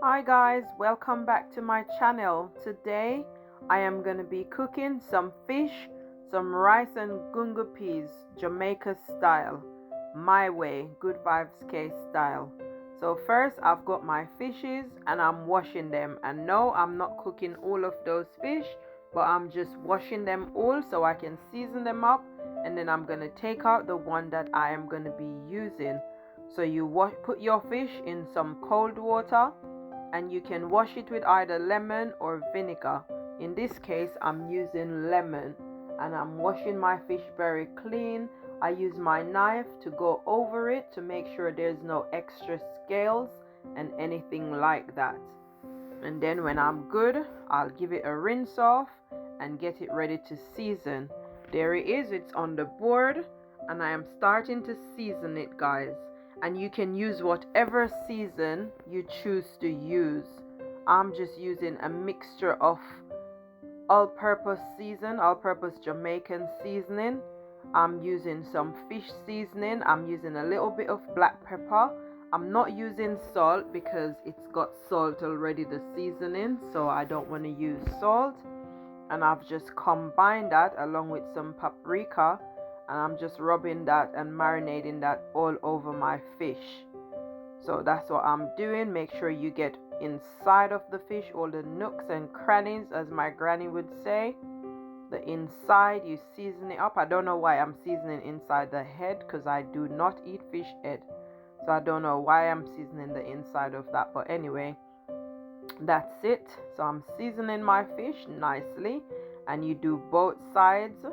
Hi guys, welcome back to my channel. Today I am going to be cooking some fish, some rice and gungo peas, Jamaica style, my way, good vibes K style. So first I've got my fishes and I'm washing them, and no, I'm not cooking all of those fish, but I'm just washing them all so I can season them up, and then I'm going to take out the one that I am going to be using. So you put your fish in some cold water, and you can wash it with either lemon or vinegar. In this case I'm using lemon, and I'm washing my fish very clean. I use my knife to go over it to make sure there's no extra scales and anything like that. And then when I'm good, I'll give it a rinse off and get it ready to season. There it is, it's on the board, and I am starting to season it, guys. And you can use whatever season you choose to use. I'm just using a mixture of all-purpose Jamaican seasoning. I'm using some fish seasoning. I'm using a little bit of black pepper. I'm not using salt because it's got salt already, the seasoning, so I don't want to use salt. And I've just combined that along with some paprika, and I'm just rubbing that and marinating that all over my fish. So that's what I'm doing. Make sure you get inside of the fish all the nooks and crannies, as my granny would say. The inside, you season it up. I don't know why I'm seasoning inside the head, because I do not eat fish head, so I don't know why I'm seasoning the inside of that, but anyway, that's it. So I'm seasoning my fish nicely, and you do both sides,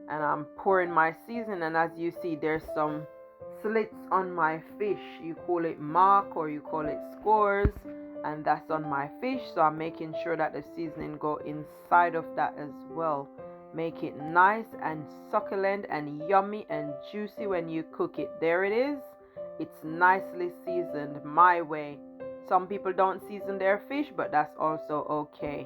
and I'm pouring my seasoning, and as you see, there's some slits on my fish. You call it mark or you call it scores, and that's on my fish. So I'm making sure that the seasoning go inside of that as well. Make it nice and succulent and yummy and juicy when you cook it. There it is. It's nicely seasoned my way. Some people don't season their fish, but that's also okay.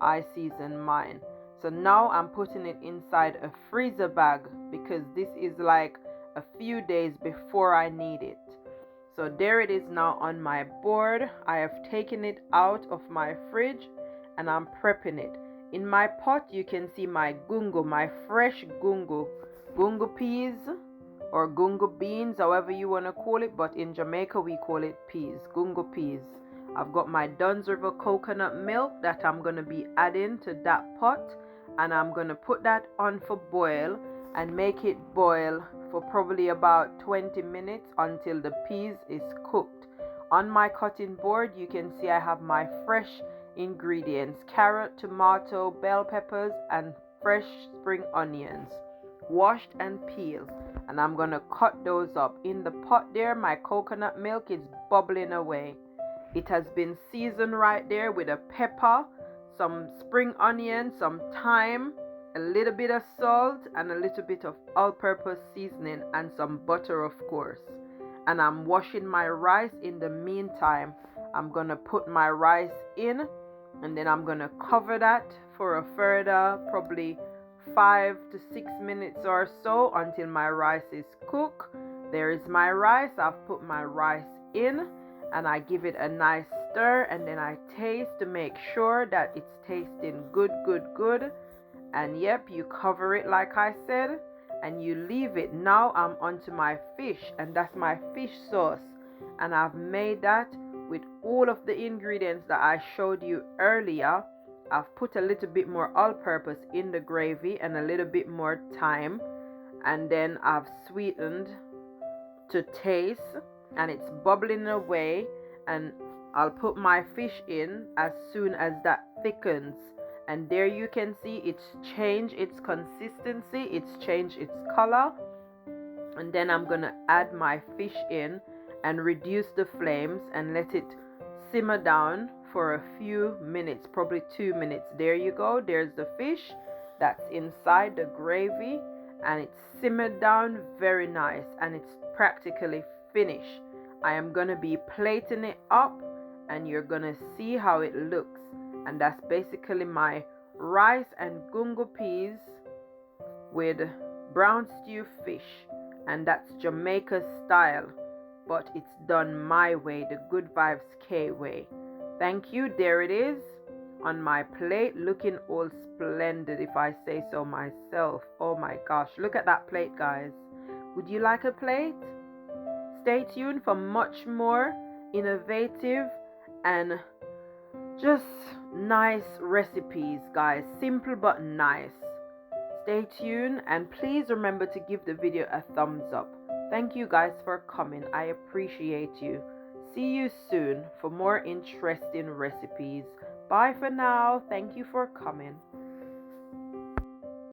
I season mine. So now I'm putting it inside a freezer bag, because this is like a few days before I need it. So there it is now on my board. I have taken it out of my fridge and I'm prepping it. In my pot you can see my gungo, my fresh gungo peas or gungo beans, however you want to call it, but in Jamaica we call it peas, gungo peas. I've got my Dunn's River coconut milk that I'm going to be adding to that pot, and I'm going to put that on for boil and make it boil for probably about 20 minutes until the peas is cooked. On my cutting board you can see I have my fresh ingredients: carrot, tomato, bell peppers, and fresh spring onions, washed and peeled, and I'm going to cut those up. In the pot there, my coconut milk is bubbling away. It has been seasoned right there with a pepper, some spring onion, some thyme, a little bit of salt, and a little bit of all-purpose seasoning, and some butter, of course. And I'm washing my rice in the meantime. I'm going to put my rice in, and then I'm going to cover that for a further probably 5 to 6 minutes or so until my rice is cooked. There is my rice. I've put my rice in, and I give it a nice stir, and then I taste to make sure that it's tasting good. And yep, you cover it like I said, and you leave it. Now I'm onto my fish, and that's my fish sauce, and I've made that with all of the ingredients that I showed you earlier. I've put a little bit more all-purpose in the gravy and a little bit more thyme, and then I've sweetened to taste, and it's bubbling away, and I'll put my fish in as soon as that thickens. And there you can see it's changed its consistency, it's changed its color. And then I'm gonna add my fish in and reduce the flames and let it simmer down for a few minutes, probably 2 minutes. There you go, there's the fish that's inside the gravy, and it's simmered down very nice, and it's practically finished. I am gonna be plating it up, and you're gonna see how it looks. And that's basically my rice and gungo peas with brown stew fish, and that's Jamaica style, but it's done my way, the Good Vibes K way. Thank you. There it is on my plate, looking all splendid if I say so myself. Oh my gosh, look at that plate, guys. Would you like a plate? Stay tuned for much more innovative and just nice recipes, guys. Simple but nice. Stay tuned and please remember to give the video a thumbs up. Thank you guys for coming. I appreciate you. See you soon for more interesting recipes. Bye for now. Thank you for coming.